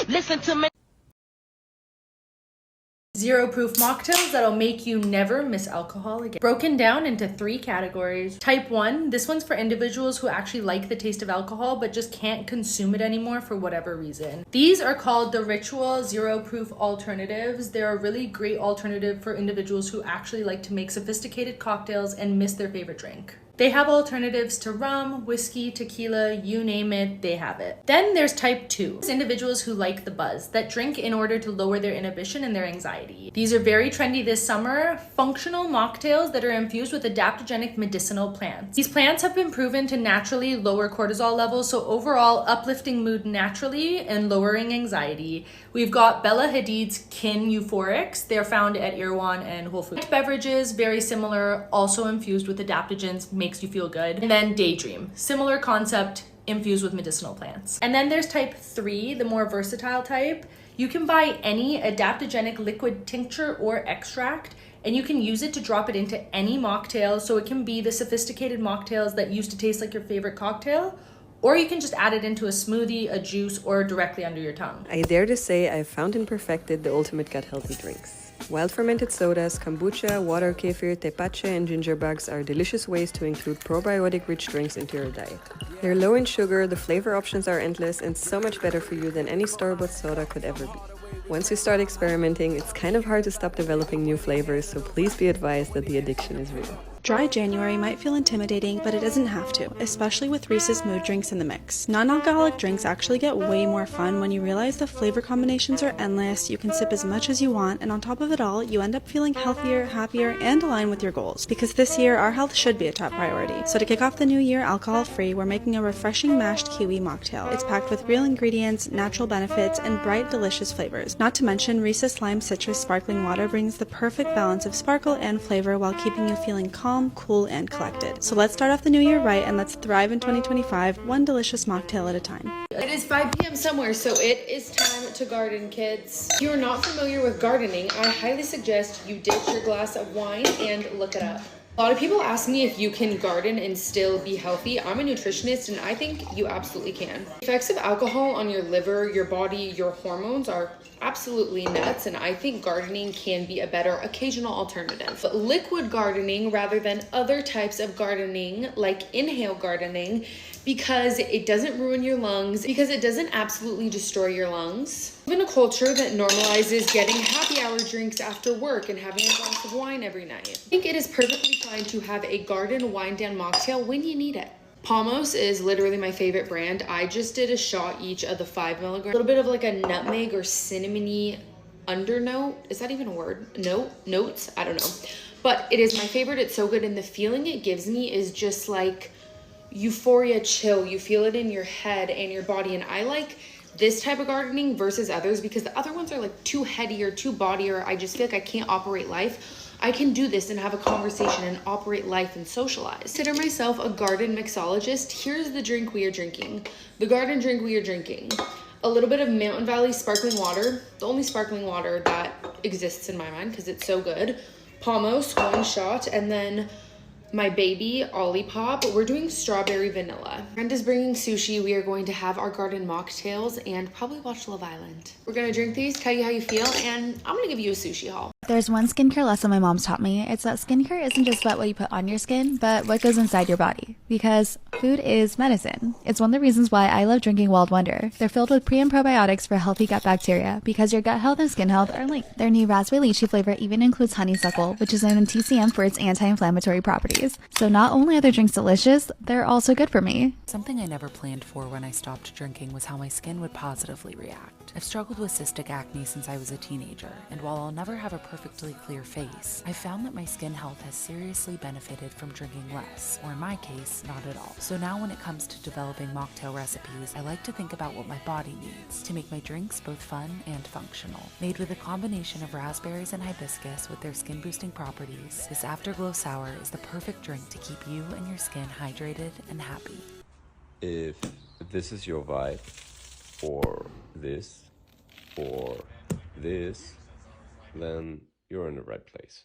Listen to me. Zero proof mocktails that'll make you never miss alcohol again. Broken down into 3 categories. Type 1, this one's for individuals who actually like the taste of alcohol but just can't consume it anymore for whatever reason. These are called the Ritual Zero Proof Alternatives. They're a really great alternative for individuals who actually like to make sophisticated cocktails and miss their favorite drink. They have alternatives to rum, whiskey, tequila, you name it, they have it. Then there's type 2. It's individuals who like the buzz, that drink in order to lower their inhibition and their anxiety. These are very trendy this summer, functional mocktails that are infused with adaptogenic medicinal plants. These plants have been proven to naturally lower cortisol levels, so overall uplifting mood naturally and lowering anxiety. We've got Bella Hadid's Kin Euphorics. They're found at Erewhon and Whole Foods. Beverages, very similar, also infused with adaptogens, makes you feel good. And then Daydream, similar concept, infused with medicinal plants. And then there's type 3, the more versatile type. You can buy any adaptogenic liquid tincture or extract, and you can use it to drop it into any mocktail. So it can be the sophisticated mocktails that used to taste like your favorite cocktail, or you can just add it into a smoothie, a juice, or directly under your tongue. I dare to say I've found and perfected the ultimate gut-healthy drinks. Wild fermented sodas, kombucha, water kefir, tepache, and ginger bugs are delicious ways to include probiotic-rich drinks into your diet. They're low in sugar, the flavor options are endless, and so much better for you than any store-bought soda could ever be. Once you start experimenting, it's kind of hard to stop developing new flavors, so please be advised that the addiction is real. Dry January might feel intimidating, but it doesn't have to, especially with Reese's mood drinks in the mix. Non-alcoholic drinks actually get way more fun when you realize the flavor combinations are endless, you can sip as much as you want, and on top of it all, you end up feeling healthier, happier, and aligned with your goals. Because this year, our health should be a top priority. So to kick off the new year alcohol-free, we're making a refreshing mashed kiwi mocktail. It's packed with real ingredients, natural benefits, and bright, delicious flavors. Not to mention, Reese's Lime Citrus Sparkling Water brings the perfect balance of sparkle and flavor while keeping you feeling calm, cool, and collected. So let's start off the new year right and let's thrive in 2025, one delicious mocktail at a time. It is 5 p.m. somewhere, so it is time to garden, kids. If you are not familiar with gardening, I highly suggest you ditch your glass of wine and look it up. A lot of people ask me if you can garden and still be healthy. I'm a nutritionist and I think you absolutely can. The effects of alcohol on your liver, your body, your hormones are absolutely nuts, and I think gardening can be a better occasional alternative. But liquid gardening rather than other types of gardening like inhale gardening, because it doesn't ruin your lungs, because it doesn't absolutely destroy your lungs. We live in a culture that normalizes getting happy hour drinks after work and having a glass of wine every night. I think it is perfectly fine to have a garden wind down mocktail when you need it. Pomos is literally my favorite brand. I just did a shot each of the 5 milligrams. A little bit of like a nutmeg or cinnamony undernote. Is that even a word? Notes? I don't know. But it is my favorite. It's so good. And the feeling it gives me is just like euphoria chill. You feel it in your head and your body. And I like this type of gardening versus others because the other ones are like too heady or too body, or I just feel like I can't operate life. I can do this and have a conversation and operate life and socialize. Consider myself a garden mixologist. Here's the drink we are drinking. The garden drink we are drinking. A little bit of Mountain Valley sparkling water. The only sparkling water that exists in my mind because it's so good. Pomos, 1 shot, and then my baby Olipop. We're doing strawberry vanilla. Friend is bringing sushi. We are going to have our garden mocktails and probably watch Love Island. We're gonna drink these, tell you how you feel, and I'm gonna give you a sushi haul. There's one skincare lesson my mom's taught me. It's that skincare isn't just about what you put on your skin, but what goes inside your body. Because food is medicine. It's one of the reasons why I love drinking Wild Wonder. They're filled with pre and probiotics for healthy gut bacteria, because your gut health and skin health are linked. Their new raspberry lychee flavor even includes honeysuckle, which is known in TCM for its anti-inflammatory properties. So not only are their drinks delicious, they're also good for me. Something I never planned for when I stopped drinking was how my skin would positively react. I've struggled with cystic acne since I was a teenager, and while I'll never have a perfectly clear face, I found that my skin health has seriously benefited from drinking less, or in my case, not at all. So now when it comes to developing mocktail recipes, I like to think about what my body needs to make my drinks both fun and functional. Made with a combination of raspberries and hibiscus with their skin boosting properties, this Afterglow Sour is the perfect drink to keep you and your skin hydrated and happy. If this is your vibe, or this, then you're in the right place.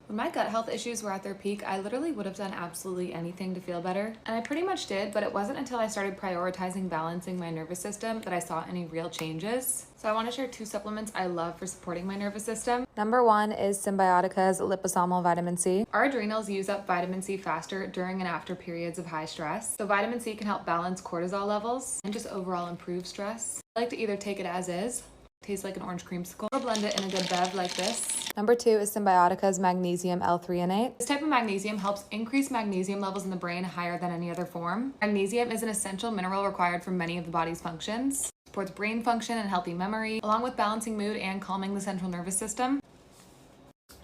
When my gut health issues were at their peak, I literally would have done absolutely anything to feel better. And I pretty much did, but it wasn't until I started prioritizing balancing my nervous system that I saw any real changes. So I want to share 2 supplements I love for supporting my nervous system. Number 1 is Symbiotica's liposomal vitamin C. Our adrenals use up vitamin C faster during and after periods of high stress. So vitamin C can help balance cortisol levels and just overall improve stress. I like to either take it as is, tastes like an orange creamsicle, or blend it in a good bev like this. Number 2 is Symbiotica's magnesium L-threonate. This type of magnesium helps increase magnesium levels in the brain higher than any other form. Magnesium is an essential mineral required for many of the body's functions. It supports brain function and healthy memory, along with balancing mood and calming the central nervous system.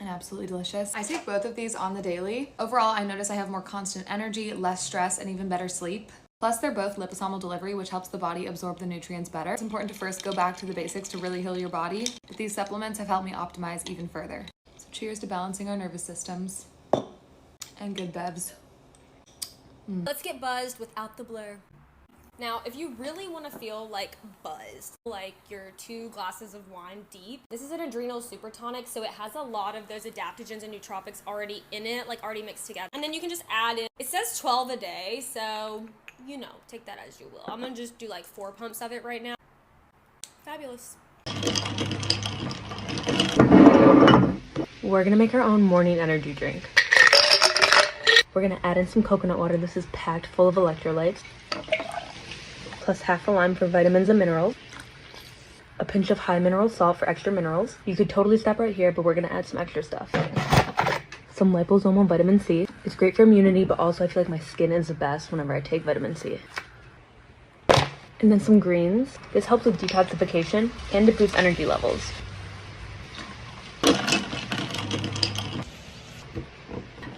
And absolutely delicious. I take both of these on the daily. Overall, I notice I have more constant energy, less stress, and even better sleep. Plus, they're both liposomal delivery, which helps the body absorb the nutrients better. It's important to first go back to the basics to really heal your body, but these supplements have helped me optimize even further. So cheers to balancing our nervous systems and good bevs. Let's get buzzed without the blur. Now, if you really want to feel like buzzed, like you're 2 glasses of wine deep, this is an adrenal super tonic, so it has a lot of those adaptogens and nootropics already in it, like already mixed together. And then you can just add in, it says 12 a day, so you know, take that as you will. I'm gonna just do like 4 pumps of it right now. Fabulous. We're gonna make our own morning energy drink. We're gonna add in some coconut water. This is packed full of electrolytes, plus half a lime for vitamins and minerals, a pinch of high mineral salt for extra minerals. You could totally stop right here, but we're gonna add some extra stuff. Some liposomal vitamin C. It's great for immunity, but also I feel like my skin is the best whenever I take vitamin C. And then some greens. This helps with detoxification and to boost energy levels.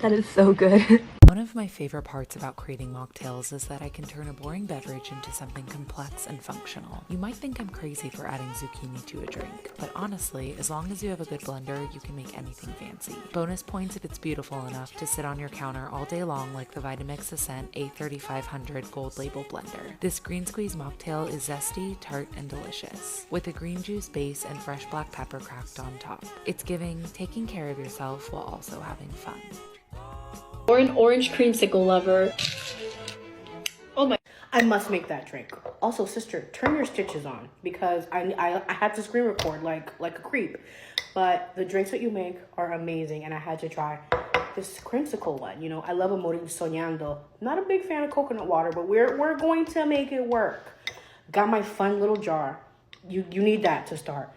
That is so good. One of my favorite parts about creating mocktails is that I can turn a boring beverage into something complex and functional. You might think I'm crazy for adding zucchini to a drink, but honestly, as long as you have a good blender, you can make anything fancy. Bonus points if it's beautiful enough to sit on your counter all day long like the Vitamix Ascent A3500 Gold Label blender. This green squeeze mocktail is zesty, tart, and delicious, with a green juice base and fresh black pepper cracked on top. It's giving taking care of yourself while also having fun. Or an orange creamsicle lover. Oh my, I must make that drink. Also, sister, turn your stitches on because I had to screen record like a creep. But the drinks that you make are amazing and I had to try this creamsicle one. You know, I love a morir soñando. Not a big fan of coconut water, but we're going to make it work. Got my fun little jar. You need that to start.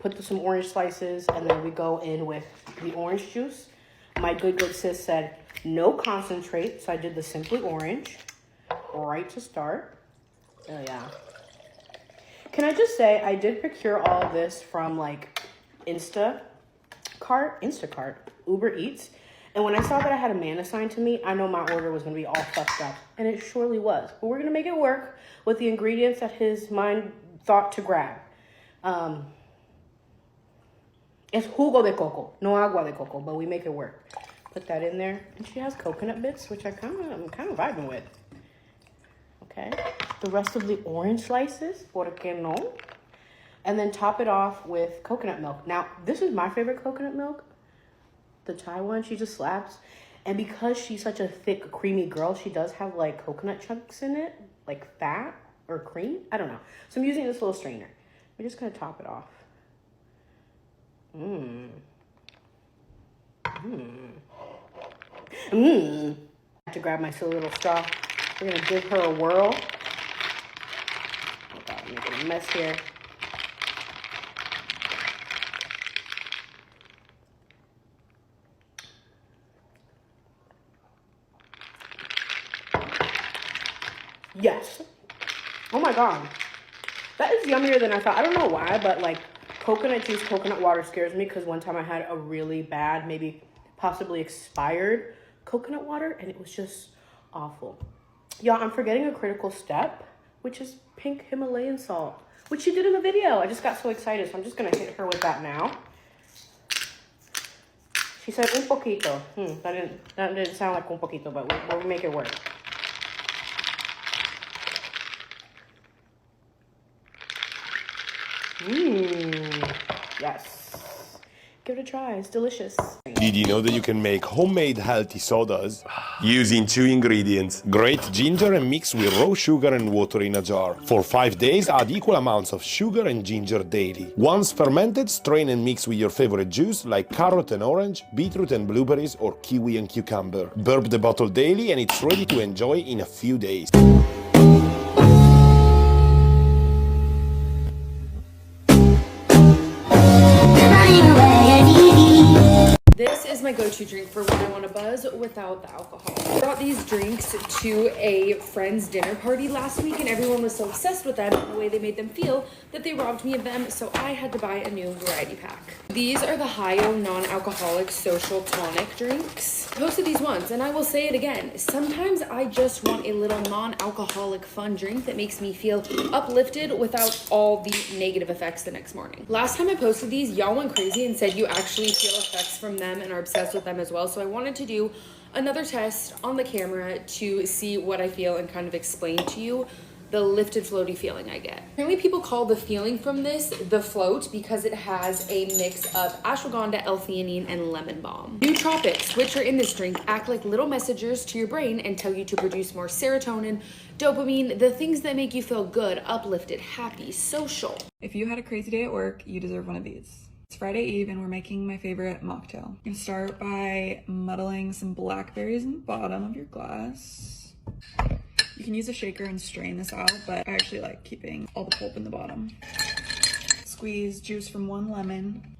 Put some orange slices and then we go in with the orange juice. My good sis said no concentrate, so I did the simply orange right to start. Oh yeah. Can I just say I did procure all of this from like Instacart, Uber Eats. And when I saw that I had a man assigned to me, I know my order was gonna be all fucked up. And it surely was. But we're gonna make it work with the ingredients that his mind thought to grab. It's jugo de coco, no agua de coco, but we make it work. Put that in there. And she has coconut bits, which I'm kind of vibing with. Okay. The rest of the orange slices, por qué no? And then top it off with coconut milk. Now, this is my favorite coconut milk. The Thai one, she just slaps. And because she's such a thick, creamy girl, she does have like coconut chunks in it, like fat or cream. I don't know. So I'm using this little strainer. We're just going to top it off. I have to grab my silly little straw. We're gonna give her a whirl. Oh God, I'm making a mess here. Yes. Oh my God. That is yummier than I thought. I don't know why, but like coconut juice, coconut water scares me because one time I had a really bad, maybe possibly expired coconut water and it was just awful. Y'all, I'm forgetting a critical step, which is pink Himalayan salt, which she did in the video. I just got so excited, so I'm just gonna hit her with that now. She said un poquito. That didn't sound like un poquito, but we'll make it work. Yes. Give it a try. It's delicious. Did you know that you can make homemade healthy sodas using 2 ingredients? Grate ginger and mix with raw sugar and water in a jar. For 5 days, add equal amounts of sugar and ginger daily. Once fermented, strain and mix with your favorite juice like carrot and orange, beetroot and blueberries, or kiwi and cucumber. Burp the bottle daily and it's ready to enjoy in a few days. This is my go-to drink for when I want to buzz without the alcohol. I brought these drinks to a friend's dinner party last week and everyone was so obsessed with them and the way they made them feel that they robbed me of them, so I had to buy a new variety pack. These are the Hio non-alcoholic social tonic drinks. I posted these once and I will say it again. Sometimes I just want a little non-alcoholic fun drink that makes me feel uplifted without all the negative effects the next morning. Last time I posted these, y'all went crazy and said you actually feel effects from them and are obsessed with them as well. So I wanted to do another test on the camera to see what I feel and kind of explain to you the lifted floaty feeling I get. Apparently people call the feeling from this the float because it has a mix of ashwagandha, L-theanine, and lemon balm. Nootropics, which are in this drink, act like little messengers to your brain and tell you to produce more serotonin, dopamine, the things that make you feel good, uplifted, happy, social. If you had a crazy day at work, you deserve one of these. It's Friday Eve and we're making my favorite mocktail. I'm gonna start by muddling some blackberries in the bottom of your glass. You can use a shaker and strain this out, but I actually like keeping all the pulp in the bottom. Squeeze juice from 1 lemon.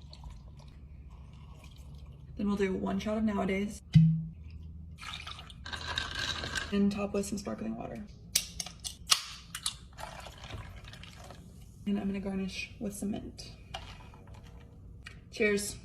Then we'll do 1 shot of Nowadays. And top with some sparkling water. And I'm gonna garnish with some mint. Cheers.